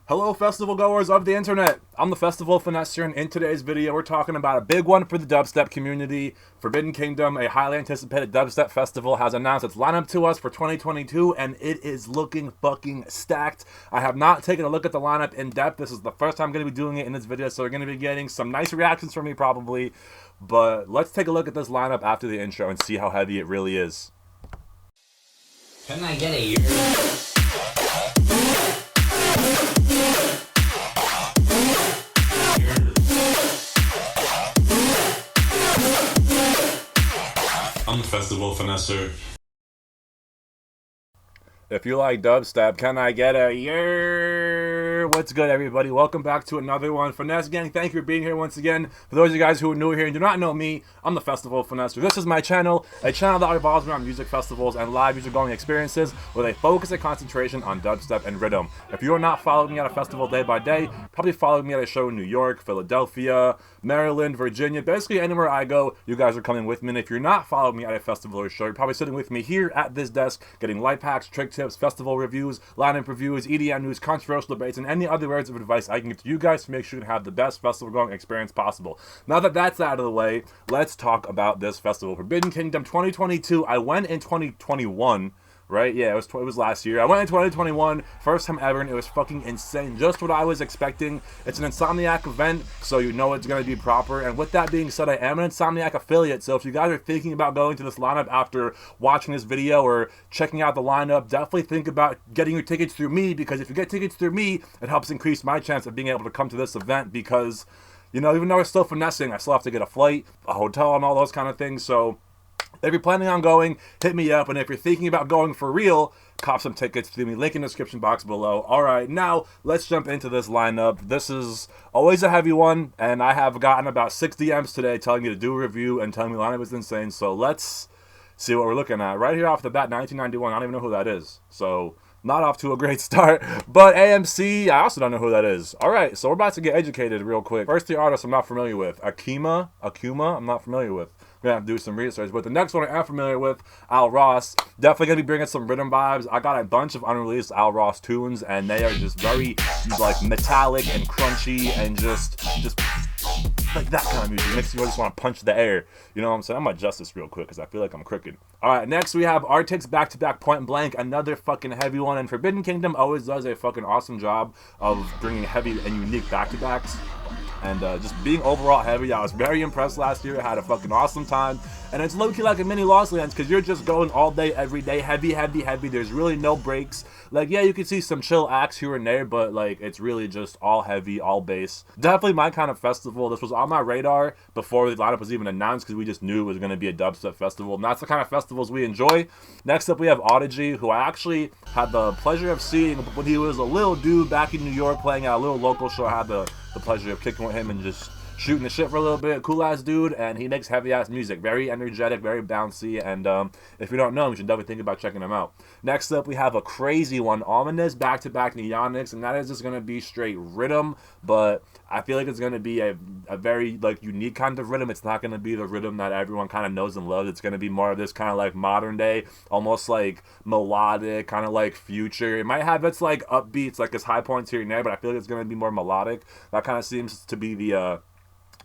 Hello festival goers of the internet, I'm the Festival Finesser, and in today's video we're talking about a big one for the dubstep community. Forbidden Kingdom, a highly anticipated dubstep festival, has announced its lineup to us for 2022 and it is looking fucking stacked. I have not taken a look at the lineup in depth. This is the first time I'm going to be doing it in this video, so you're going to be getting some nice reactions from me probably. But let's take a look at this lineup after the intro and see how heavy it really is. Can I get a year? I'm the Festival Finesser. If you like dubstep, can I get a year? What's good, everybody? Welcome back to another one. Finesse Gang, thank you for being here once again. For those of you guys who are new here and do not know me, I'm the Festival Finesser. This is my channel, a channel that revolves around music festivals and live music-going experiences with a focus and concentration on dubstep and rhythm. If you are not following me at a festival day by day, probably following me at a show in New York, Philadelphia, Maryland, Virginia, basically anywhere I go, you guys are coming with me. And if you're not following me at a festival or show, you're probably sitting with me here at this desk, getting life hacks, trick tips, festival reviews, lineup reviews, EDM news, controversial debates, and any other words of advice I can give to you guys to make sure you can have the best festival going experience possible. Now that that's out of the way, let's talk about this festival. Forbidden Kingdom 2022. I went in 2021. Right? Yeah, it was last year. I went in 2021, first time ever, and it was fucking insane. Just what I was expecting. It's an Insomniac event, so you know it's going to be proper. And with that being said, I am an Insomniac affiliate, so if you guys are thinking about going to this lineup after watching this video or checking out the lineup, definitely think about getting your tickets through me, because if you get tickets through me, it helps increase my chance of being able to come to this event, because, you know, even though it's still finessing, I still have to get a flight, a hotel, and all those kind of things, so if you're planning on going, hit me up. And if you're thinking about going for real, cop some tickets through me. Link in the description box below. Alright, now let's jump into this lineup. This is always a heavy one, and I have gotten about 6 DMs today telling me to do a review and telling me the lineup is insane. So let's see what we're looking at. Right here off the bat, 1991. I don't even know who that is. So not off to a great start. But AMC, I also don't know who that is. Alright, so we're about to get educated real quick. First, the artist I'm not familiar with. Akuma, I'm not familiar with. We're gonna have to do some research, but the next one I am familiar with, Al Ross. Definitely gonna be bringing some rhythm vibes. I got a bunch of unreleased Al Ross tunes, and they are just very like metallic and crunchy and just like that kind of music. Makes you just want to punch the air. You know what I'm saying? I'm gonna adjust this real quick because I feel like I'm crooked. All right, next we have Arctic's back-to-back Point Blank, another fucking heavy one. And Forbidden Kingdom always does a fucking awesome job of bringing heavy and unique back-to-backs. And just being overall heavy. I was very impressed last year. I had a fucking awesome time. And it's low-key like a mini Lost Lands, because you're just going all day, every day, heavy, heavy, heavy. There's really no breaks. Like, yeah, you can see some chill acts here and there, but like it's really just all heavy, all bass. Definitely my kind of festival. This was on my radar before the lineup was even announced, because we just knew it was going to be a dubstep festival. And that's the kind of festivals we enjoy. Next up, we have Audigy, who I actually had the pleasure of seeing when he was a little dude back in New York playing at a little local show. I had the pleasure of kicking with him and just shooting the shit for a little bit. Cool ass dude, and he makes heavy ass music. Very energetic, very bouncy, and if you don't know him, you should definitely think about checking him out. Next up, we have a crazy one, Ominous, back-to-back Neonics, and that is just gonna be straight rhythm, but I feel like it's gonna be a very like unique kind of rhythm. It's not gonna be the rhythm that everyone kind of knows and loves. It's gonna be more of this kind of like modern day, almost like melodic, kind of like future. It might have its like upbeats, like its high points here and there, but I feel like it's gonna be more melodic. That kind of seems to be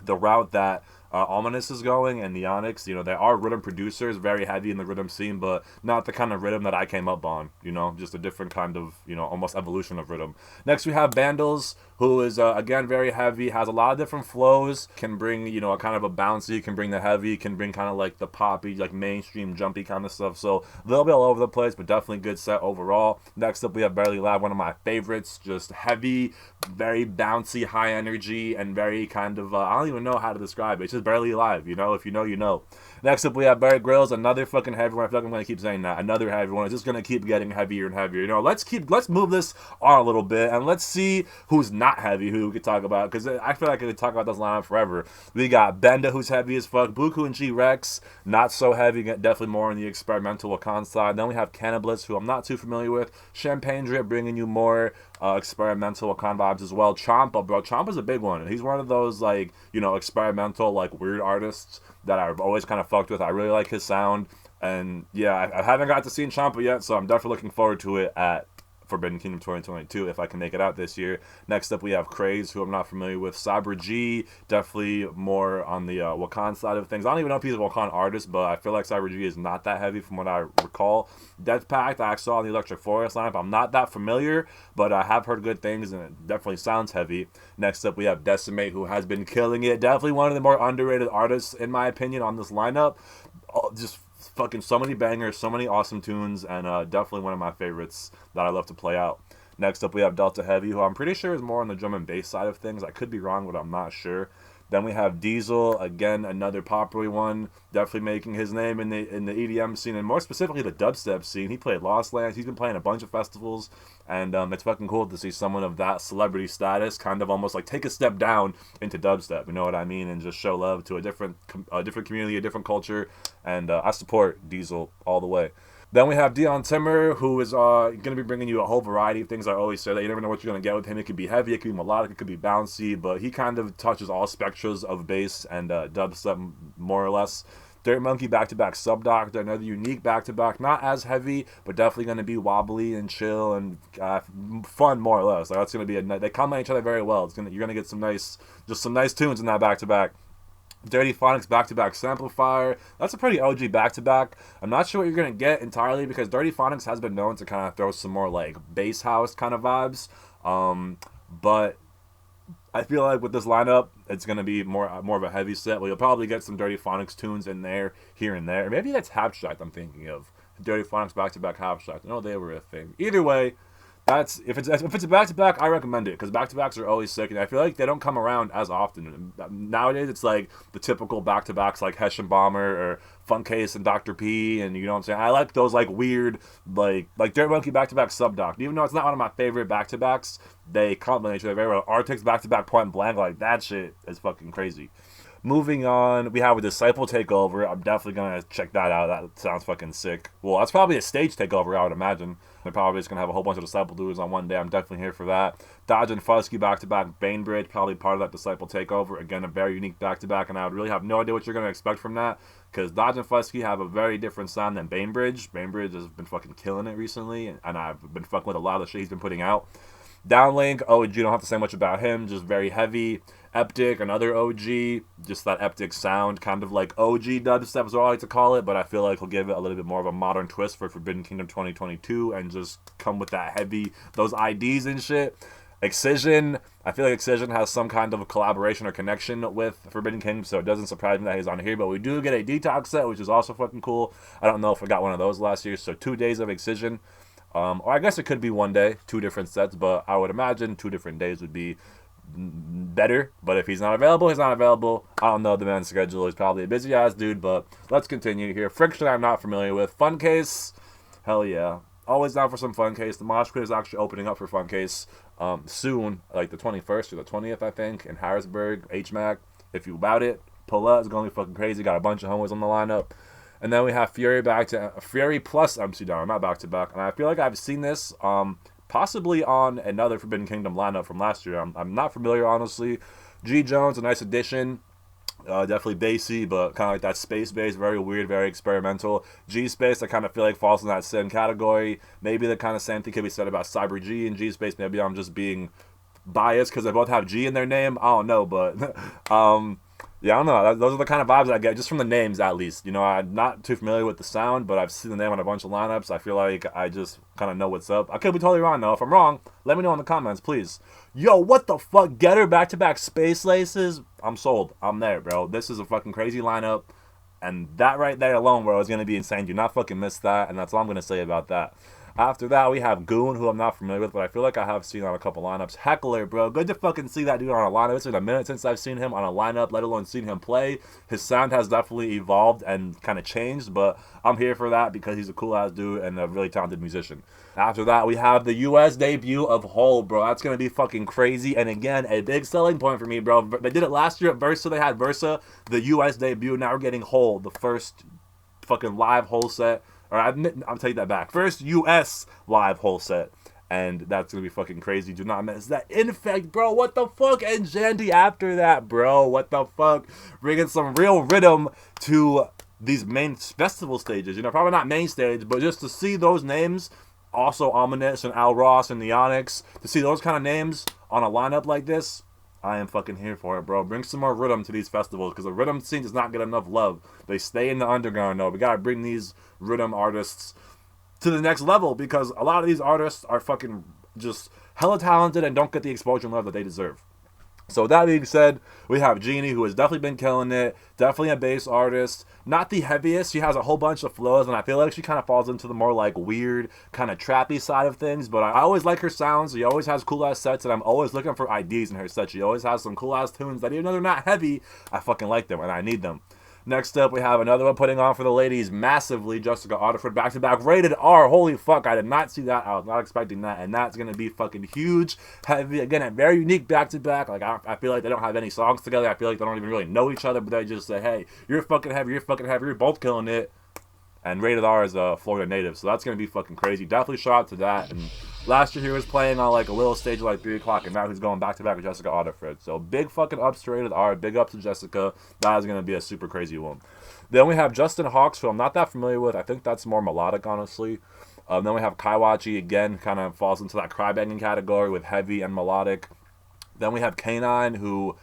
the route that Ominous is going, and Neonics, you know, they are rhythm producers, very heavy in the rhythm scene, but not the kind of rhythm that I came up on, you know, just a different kind of, you know, almost evolution of rhythm. Next, we have Vandals, who is, again, very heavy, has a lot of different flows, can bring, you know, a kind of a bouncy, can bring the heavy, can bring kind of like the poppy, like mainstream, jumpy kind of stuff, so they'll be all over the place, but definitely good set overall. Next up, we have Barely Live, one of my favorites, just heavy, very bouncy, high energy, and very kind of, I don't even know how to describe it, it's just Barely Alive, you know, if you know, you know. Next up, we have Barry Grylls, another fucking heavy one. I feel like I'm gonna keep saying that. Another heavy one. It's just gonna keep getting heavier and heavier. You know, let's move this on a little bit, and let's see who's not heavy, who we could talk about, because I feel like I could talk about this lineup forever. We got Benda, who's heavy as fuck. Buku and G-Rex, not so heavy, definitely more on the experimental Wakan side. Then we have Cannibalists, who I'm not too familiar with. Champagne Drip, bringing you more experimental Wakan vibes as well. Champa, bro. Champa's a big one. He's one of those, like, you know, experimental, like, weird artists that I've always kind of fucked with. I really like his sound. And yeah, I haven't got to see Champa yet, so I'm definitely looking forward to it at Forbidden Kingdom 2022 if I can make it out this year. Next up, we have Craze, who I'm not familiar with. Cyber G, definitely more on the Wakan side of things. I don't even know if he's a Wakan artist, but I feel like Cyber G is not that heavy from what I recall. Death Pact, I saw on the Electric Forest lineup. I'm not that familiar, but I have heard good things, and it definitely sounds heavy. Next up, we have Decimate, who has been killing it. Definitely one of the more underrated artists, in my opinion, on this lineup. Just fucking so many bangers, so many awesome tunes, and definitely one of my favorites that I love to play out. Next up, we have Delta Heavy, who I'm pretty sure is more on the drum and bass side of things. I could be wrong, but I'm not sure. Then we have Diesel, again, another popular one, definitely making his name in the EDM scene, and more specifically the dubstep scene. He played Lost Lands. He's been playing a bunch of festivals, and it's fucking cool to see someone of that celebrity status kind of almost like take a step down into dubstep, you know what I mean, and just show love to a different community, a different culture, and I support Diesel all the way. Then we have Dion Timmer, who is going to be bringing you a whole variety of things. I always say that you never know what you're going to get with him. It could be heavy, it could be melodic, it could be bouncy, but he kind of touches all spectrums of bass and dubstep, more or less. Dirt Monkey back-to-back Subdoctor, another unique back-to-back, not as heavy, but definitely going to be wobbly and chill and fun, more or less. Like, that's going to be they complement each other very well. You're going to get some nice tunes in that back-to-back. Dirty Phonics back-to-back Samplifier. That's a pretty OG back-to-back. I'm not sure what you're going to get entirely because Dirty Phonics has been known to kind of throw some more like bass house kind of vibes. But I feel like with this lineup, it's going to be more of a heavy set. Well, you'll probably get some Dirty Phonics tunes in there, here and there. Maybe that's Abstract I'm thinking of. Dirty Phonics back-to-back Abstract. I know they were a thing. Either way, that's if it's a back-to-back, I recommend it because back-to-backs are always sick, and I feel like they don't come around as often. Nowadays, it's like the typical back-to-backs like Hessian Bomber or Funkcase and Dr. P, and you know what I'm saying? I like those like weird, like Dirt Monkey back-to-back Subdoc. Even though it's not one of my favorite back-to-backs, they complement each other very well. Arctic's back-to-back Point Blank, like that shit is fucking crazy. Moving on, we have a Disciple Takeover. I'm definitely going to check that out. That sounds fucking sick. Well, that's probably a stage takeover, I would imagine. They're probably just going to have a whole bunch of Disciple dudes on one day. I'm definitely here for that. Dodge and Fusky back-to-back Bainbridge, probably part of that Disciple Takeover. Again, a very unique back-to-back, and I would really have no idea what you're going to expect from that because Dodge and Fusky have a very different sound than Bainbridge. Bainbridge has been fucking killing it recently, and I've been fucking with a lot of the shit he's been putting out. Downlink, OG, don't have to say much about him, just very heavy. Eptic, another OG, just that Eptic sound, kind of like OG dubstep is what I like to call it, but I feel like he'll give it a little bit more of a modern twist for Forbidden Kingdom 2022 and just come with that heavy, those IDs and shit. Excision, I feel like Excision has some kind of a collaboration or connection with Forbidden Kingdom, so it doesn't surprise me that he's on here, but we do get a Detox set, which is also fucking cool. I don't know if I got one of those last year, so 2 days of Excision. Or I guess it could be one day, 2 different sets, but I would imagine 2 different days would be better. But if he's not available, he's not available. I don't know the man's schedule. He's probably a busy ass dude, but let's continue here. Friction I'm not familiar with. Funkcase, hell yeah. Always down for some Funkcase. The Mosh Pit is actually opening up for Funkcase soon, like the 21st or the 20th, I think, in Harrisburg, HMAC. If you about it, pull up. It's going to be fucking crazy. Got a bunch of homies on the lineup. And then we have Fury plus MC Downer, not back to back. And I feel like I've seen this possibly on another Forbidden Kingdom lineup from last year. I'm not familiar, honestly. G Jones, a nice addition. Definitely bassy, but kind of like that space bass, very weird, very experimental. G Space, I kind of feel like falls in that same category. Maybe the kind of same thing could be said about Cyber G and G Space. Maybe I'm just being biased because they both have G in their name. I don't know, but yeah, I don't know. Those are the kind of vibes I get just from the names, at least. You know, I'm not too familiar with the sound, but I've seen the name on a bunch of lineups. I feel like I just kind of know what's up. I could be totally wrong, though. If I'm wrong, let me know in the comments, please. Yo, what the fuck? Getter back-to-back Space Laces? I'm sold. I'm there, bro. This is a fucking crazy lineup. And that right there alone, bro, is going to be insane. Do not fucking miss that. And that's all I'm going to say about that. After that, we have Goon, who I'm not familiar with, but I feel like I have seen on a couple lineups. Heckler, bro. Good to fucking see that dude on a lineup. It's been a minute since I've seen him on a lineup, let alone seen him play. His sound has definitely evolved and kind of changed, but I'm here for that because he's a cool-ass dude and a really talented musician. After that, we have the U.S. debut of Hole, bro. That's going to be fucking crazy. And again, a big selling point for me, bro. They did it last year at Versa. They had Versa, the U.S. debut. Now we're getting Hole, the first fucking live Hole set. Or I'm taking that back. First U.S. live Hole set. And that's going to be fucking crazy. Do not miss that. Infect, bro. What the fuck? And Jandy after that, bro. What the fuck? Bringing some real rhythm to these main festival stages. You know, probably not main stage, but just to see those names also Ominous and Al Ross and the Onyx. To see those kind of names on a lineup like this, I am fucking here for it, bro. Bring some more rhythm to these festivals, because the rhythm scene does not get enough love. They stay in the underground, though. We gotta bring these rhythm artists to the next level, because a lot of these artists are fucking just hella talented and don't get the exposure and love that they deserve. So with that being said, we have Jeannie, who has definitely been killing it. Definitely a bass artist. Not the heaviest. She has a whole bunch of flows, and I feel like she kind of falls into the more like weird, kind of trappy side of things. But I always like her sounds. She always has cool ass sets, and I'm always looking for ideas in her sets. She always has some cool ass tunes that, even though they're not heavy, I fucking like them and I need them. Next up, we have another one putting on for the ladies massively. Jessica Otterford, back-to-back, rated R. Holy fuck, I did not see that. I was not expecting that, and that's going to be fucking huge. Heavy, again, a very unique back-to-back. Like, I feel like they don't have any songs together. I feel like they don't even really know each other, but they just say, hey, you're fucking heavy, you're both killing it. And rated R is a Florida native, so that's going to be fucking crazy. Definitely shout out to that. And last year he was playing on like a little stage at like 3 o'clock, and now he's going back-to-back with Jessica Otterford. So big fucking ups to rated R, big ups to Jessica. That is going to be a super crazy one. Then we have Justin Hawks, who I'm not that familiar with. I think that's more melodic, honestly. Then we have Kaiwachi, again, kind of falls into that crybanging category with heavy and melodic. Then we have K9, who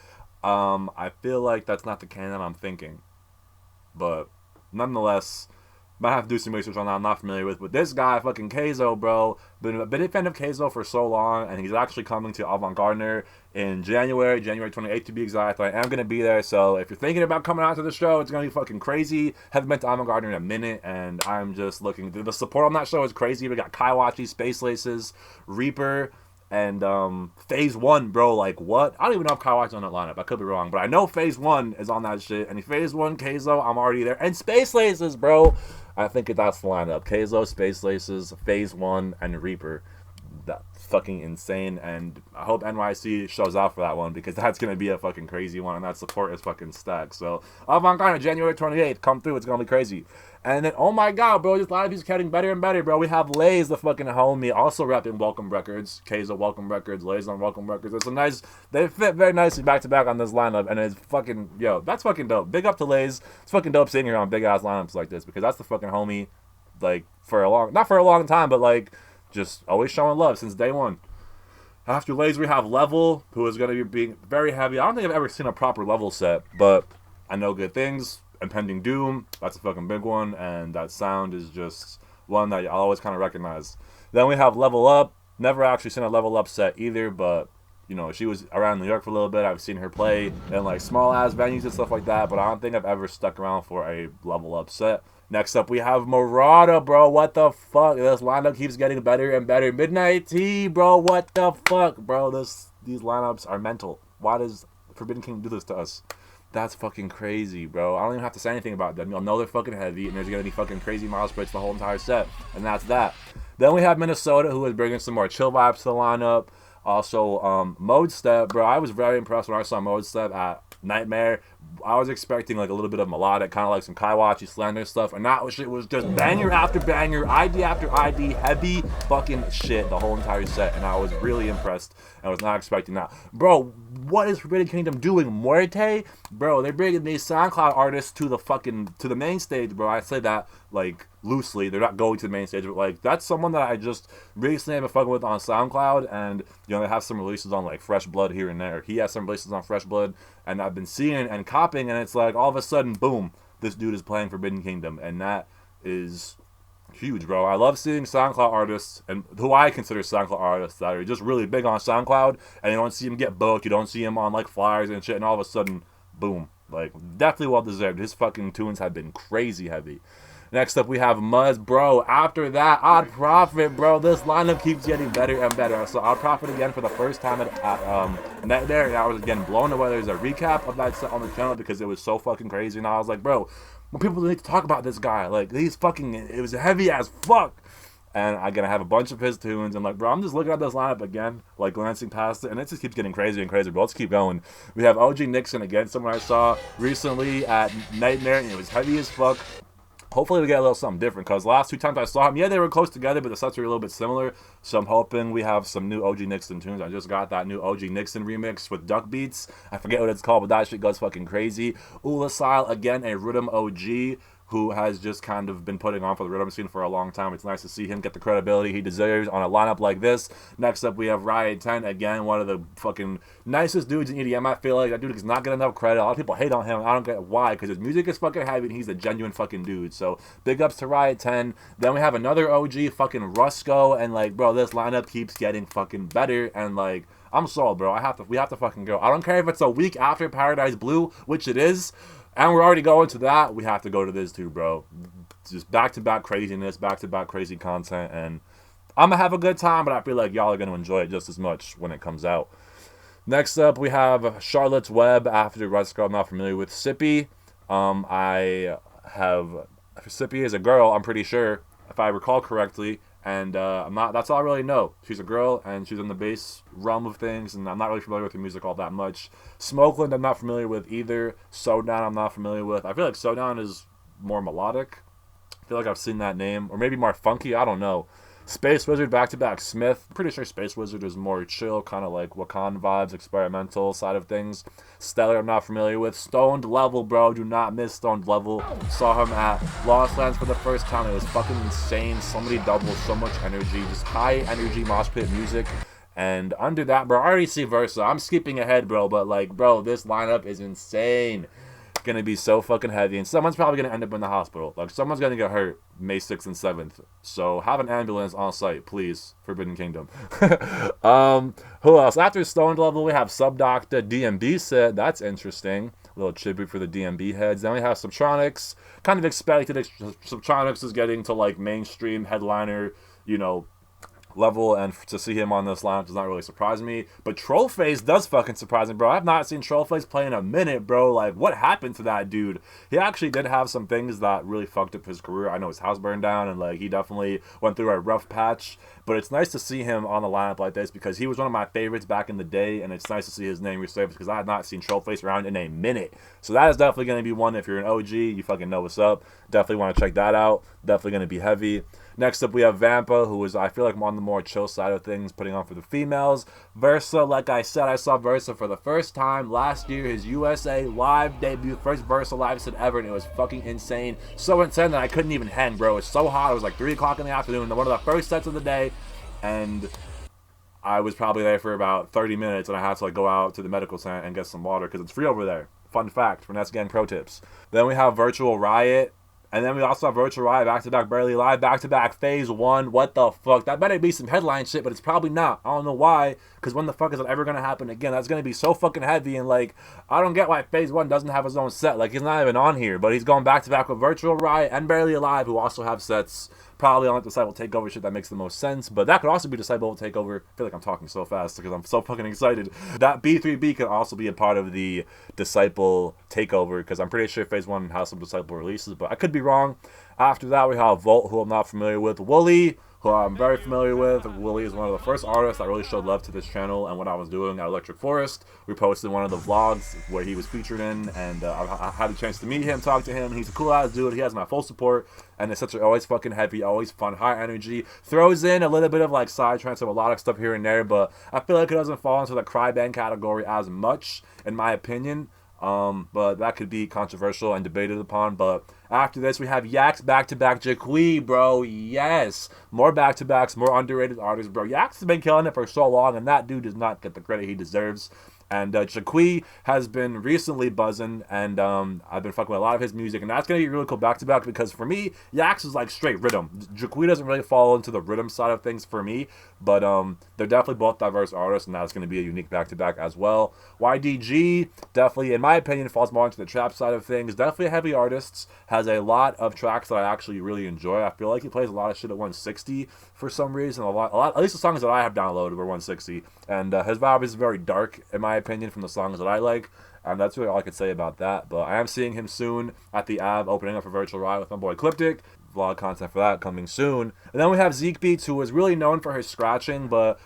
I feel like that's not the K9 I'm thinking. But nonetheless, might have to do some research on that. I'm not familiar with. But this guy, fucking Keizo, bro, been a fan of Keizo for so long, and he's actually coming to Avant-Gardner in January 28th to be exact. I am going to be there, so if you're thinking about coming out to the show, it's going to be fucking crazy. Haven't been to Avant-Gardner in a minute, and I'm just looking. The support on that show is crazy. We got Kaiwachi, Space Laces, Reaper, and Phase 1, bro. Like, what? I don't even know if Kaiwachi's on that lineup. I could be wrong, but I know Phase 1 is on that shit. And Phase 1, Keizo, I'm already there. And Space Laces, bro. I think that's the lineup. Keizo, Space Laces, Phase 1, and Reaper. That's fucking insane, and I hope NYC shows out for that one, because that's going to be a fucking crazy one, and that support is fucking stacked. So, Avant-Garde, January 28th, come through, it's going to be crazy. And then, oh my god, bro, this lineup is getting better and better, bro. We have Lays, the fucking homie, also repping Welcome Records. Keizo, Welcome Records, Lays on Welcome Records. It's a nice, they fit very nicely back-to-back on this lineup, and it's fucking, yo, that's fucking dope. Big up to Lays. It's fucking dope seeing her on big-ass lineups like this, because that's the fucking homie, like, not for a long time, but, like, just always showing love since day one. After Lays, we have Level, who is going to be being very heavy. I don't think I've ever seen a proper Level set, but I know good things. Impending Doom, that's a fucking big one, and that sound is just one that I'll always kind of recognize. Then we have Level Up. Never actually seen a Level Up set either, but, you know, she was around New York for a little bit. I've seen her play in, like, small-ass venues and stuff like that, but I don't think I've ever stuck around for a Level Up set. Next up, we have Murata, bro. What the fuck? This lineup keeps getting better and better. Midnight Tea, bro. What the fuck, bro? These lineups are mental. Why does Forbidden King do this to us? That's fucking crazy, bro. I don't even have to say anything about them. You'll know they're fucking heavy, and there's going to be fucking crazy miles spreads the whole entire set. And that's that. Then we have Minnesota, who is bringing some more chill vibes to the lineup. Also, Mode Step, bro. I was very impressed when I saw Mode Step at Nightmare. I was expecting like a little bit of melodic, kind of like some Kaiwachi Slender stuff, and that shit was just banger after banger, ID after ID, heavy fucking shit the whole entire set, and I was really impressed. I was not expecting that. Bro, what is Forbidden Kingdom doing? Muerte? Bro, they're bringing these SoundCloud artists to the main stage, bro. I say that like loosely. They're not going to the main stage, but like that's someone that I just recently have been fucking with on SoundCloud, and you know they have some releases on like Fresh Blood here and there. He has some releases on Fresh Blood, and I've been seeing and copying, and it's like all of a sudden, boom, this dude is playing Forbidden Kingdom, and that is huge, bro. I love seeing SoundCloud artists, and who I consider SoundCloud artists that are just really big on SoundCloud, and you don't see him get booked, you don't see him on like flyers and shit, and all of a sudden, boom, like definitely well deserved. His fucking tunes have been crazy heavy. Next up, we have Muzz, bro. After that, Odd Prophet, bro. This lineup keeps getting better and better. So Odd Prophet again for the first time at Nightmare, and I was again blown away. There's a recap of that set on the channel because it was so fucking crazy, and I was like, bro, when people need to talk about this guy, like he's fucking, it was heavy as fuck. And I'm gonna have a bunch of his tunes, and like, bro, I'm just looking at this lineup again, like glancing past it, and it just keeps getting crazier and crazier, bro. Let's keep going. We have OG Nixon again, someone I saw recently at Nightmare, and it was heavy as fuck. Hopefully we get a little something different, because the last two times I saw him, yeah, they were close together, but the sets were a little bit similar. So I'm hoping we have some new OG Nixon tunes. I just got that new OG Nixon remix with Duck Beats. I forget what it's called, but that shit goes fucking crazy. Ulasile, again, a Rhythm OG, who has just kind of been putting on for the rhythm scene for a long time. It's nice to see him get the credibility he deserves on a lineup like this. Next up, we have Riot 10, again, one of the fucking nicest dudes in EDM. I feel like that dude does not get enough credit. A lot of people hate on him. I don't get why, because his music is fucking heavy and he's a genuine fucking dude. So big ups to Riot 10. Then we have another OG, fucking Rusko, and like, bro, this lineup keeps getting fucking better, and like, I'm sold, bro. We have to fucking go. I don't care if it's a week after Paradise Blue, which it is, and we're already going to that. We have to go to this too, bro. Just back-to-back craziness, back-to-back crazy content, and I'm going to have a good time, but I feel like y'all are going to enjoy it just as much when it comes out. Next up, we have Charlotte's Web after Rusko. I'm not familiar with Sippy. Sippy is a girl, I'm pretty sure, if I recall correctly. And that's all I really know. She's a girl, and she's in the bass realm of things, and I'm not really familiar with her music all that much. Smokeland, I'm not familiar with either. Sodown, I'm not familiar with. I feel like Sodown is more melodic. I feel like I've seen that name. Or maybe more funky, I don't know. Space Wizard, back-to-back Smith. Pretty sure Space Wizard is more chill, kind of like Wakan vibes, experimental side of things. Stellar, I'm not familiar with. Stoned Level, bro. Do not miss Stoned Level. Saw him at Lost Lands for the first time. It was fucking insane. So many doubles, so much energy. Just high-energy mosh pit music. And under that, bro, I already see Versa. I'm skipping ahead, bro. But, like, bro, this lineup is insane. Gonna be so fucking heavy, and someone's probably gonna end up in the hospital. Like, someone's gonna get hurt May 6th and 7th. So have an ambulance on site, please. Forbidden Kingdom. Who else? After Stoned Level, we have Subdoctor DMB set. That's interesting. A little tribute for the DMB heads. Then we have Subtronics. Kind of expected Subtronics is getting to like mainstream headliner, level, and to see him on this lineup does not really surprise me. But Trollface does fucking surprise me, bro. I've not seen Trollface play in a minute, bro. Like, what happened to that dude? He actually did have some things that really fucked up his career. I know his house burned down, and like he definitely went through a rough patch. But it's nice to see him on a lineup like this because he was one of my favorites back in the day, and it's nice to see his name resurface because I had not seen Trollface around in a minute. So that is definitely going to be one. If you're an OG, you fucking know what's up. Definitely want to check that out. Definitely going to be heavy. Next up, we have Vampa, who is, I feel like, on the more chill side of things, putting on for the females. Versa, like I said, I saw Versa for the first time last year, his USA live debut, first Versa live set ever, and it was fucking insane. So insane that I couldn't even hang, bro. It was so hot. It was like 3 o'clock in the afternoon, one of the first sets of the day, and I was probably there for about 30 minutes, and I had to like go out to the medical center and get some water because it's free over there. Fun fact, Finesse Gang pro tips. Then we have Virtual Riot. And then we also have Virtual Riot, back-to-back Barely Live, back-to-back Phase 1. What the fuck? That better be some headline shit, but it's probably not. I don't know why, because when the fuck is that ever going to happen again? That's going to be so fucking heavy, and, like, I don't get why Phase 1 doesn't have his own set. Like, he's not even on here, but he's going back-to-back with Virtual Riot and Barely Alive, who also have sets. Probably on the Disciple Takeover shit that makes the most sense, but that could also be Disciple Takeover. I feel like I'm talking so fast because I'm so fucking excited. That B3B could also be a part of the Disciple Takeover because I'm pretty sure Phase 1 has some Disciple releases, but I could be wrong. After that, we have Volt, who I'm not familiar with. Wooly, who I'm very familiar with. Wooly is one of the first artists that really showed love to this channel and what I was doing at Electric Forest. We posted one of the vlogs where he was featured in, and I had the chance to meet him, talk to him. He's a cool-ass dude. He has my full support, and his sets are always fucking heavy, always fun, high energy. Throws in a little bit of, like, side trance of melodic stuff here and there, but I feel like it doesn't fall into the cry band category as much, in my opinion. But that could be controversial and debated upon. But after this, we have Yax back-to-back Jaqui, bro. Yes. More back-to-backs, more underrated artists, bro. Yax has been killing it for so long, and that dude does not get the credit he deserves. And Jaqui has been recently buzzing, and I've been fucking with a lot of his music, and that's going to be really cool back-to-back because for me, Yax is like straight rhythm. Jaqui doesn't really fall into the rhythm side of things for me, but they're definitely both diverse artists, and that's going to be a unique back-to-back as well. YDG, definitely, in my opinion, falls more into the trap side of things. Definitely a heavy artist, has a lot of tracks that I actually really enjoy. I feel like he plays a lot of shit at 160 for some reason. A lot, at least the songs that I have downloaded were 160, and his vibe is very dark, in my opinion, from the songs that I like, and that's really all I could say about that. But I am seeing him soon at the Av, opening up for Virtual Riot with my boy Cliptic. Vlog content for that coming soon. And then we have Zeke Beats, who is really known for his scratching, but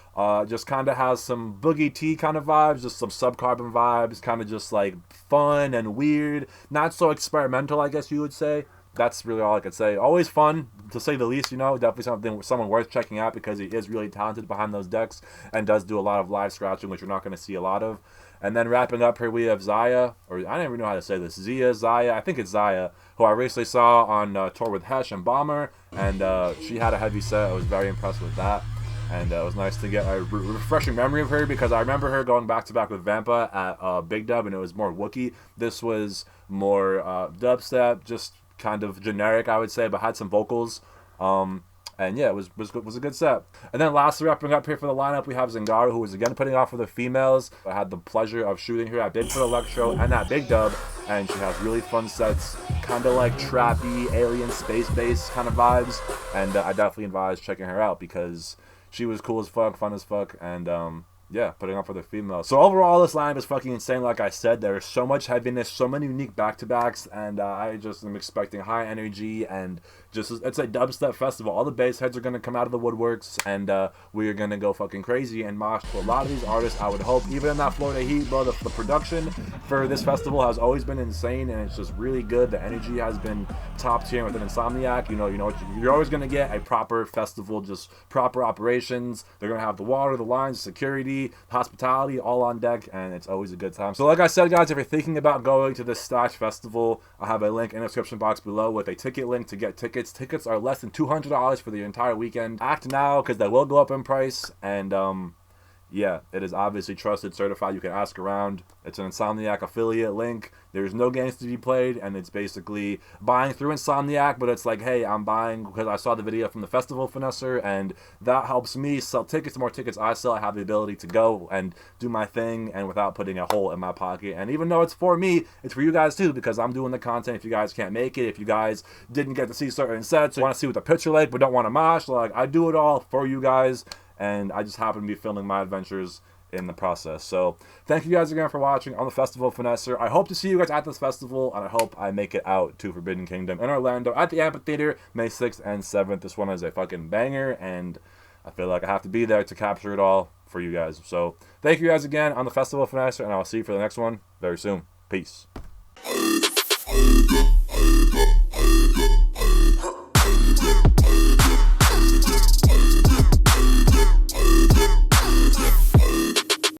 just kind of has some Boogie T kind of vibes, just some Subcarbon vibes, kind of just like fun and weird, not so experimental, I guess you would say. that's really all I could say. Always fun, to say the least, you know. Definitely someone worth checking out because he is really talented behind those decks and does do a lot of live scratching, which you're not going to see a lot of. And then wrapping up here, we have Zaya, or I don't even know how to say this. Zaya, I think it's Zaya, who I recently saw on tour with Hesh and Bomber, and she had a heavy set. I was very impressed with that. And it was nice to get a refreshing memory of her because I remember her going back-to-back with Vampa at Big Dub, and it was more Wookiee. This was more dubstep, just kind of generic, I would say, but had some vocals. And yeah, it was a good set. And then lastly, wrapping up here for the lineup, we have Zangaru, who was again putting off for the females. I had the pleasure of shooting her at Bigfoot Electro and at Big Dub, and she has really fun sets, kind of like trappy, alien, space-based kind of vibes. And I definitely advise checking her out because she was cool as fuck, fun as fuck, and yeah, putting on for the females. So overall, this lineup is fucking insane. Like I said, there's so much heaviness, so many unique back-to-backs, and I just am expecting high energy, and just, it's a dubstep festival. All the bass heads are going to come out of the woodworks, and we are going to go fucking crazy and mosh to a lot of these artists, I would hope. Even in that Florida heat, bro, the production for this festival has always been insane, and it's just really good. The energy has been top tier with an Insomniac. You know what you're always going to get a proper festival, just proper operations. They're going to have the water, the lines, security, hospitality, all on deck, and it's always a good time. So like I said, guys, if you're thinking about going to this Stash Festival, I have a link in the description box below with a ticket link to get tickets. Tickets are less than $200 for the entire weekend. Act now, because they will go up in price, and yeah, it is obviously trusted, certified. You can ask around. It's an Insomniac affiliate link. There's no games to be played, and it's basically buying through Insomniac, but it's like, hey, I'm buying because I saw the video from the festival Finesser, and that helps me sell tickets. The more tickets I sell, I have the ability to go and do my thing, and without putting a hole in my pocket. And even though it's for me, it's for you guys too, because I'm doing the content. If you guys can't make it, if you guys didn't get to see certain sets, or want to see what the picture like, but don't want to mosh, like, I do it all for you guys. And I just happen to be filming my adventures in the process. So thank you guys again for watching on the Festival of Finesser. I hope to see you guys at this festival, and I hope I make it out to Forbidden Kingdom in Orlando at the Amphitheater May 6th and 7th. This one is a fucking banger, and I feel like I have to be there to capture it all for you guys. So thank you guys again on the Festival of Finesser, and I'll see you for the next one very soon. Peace.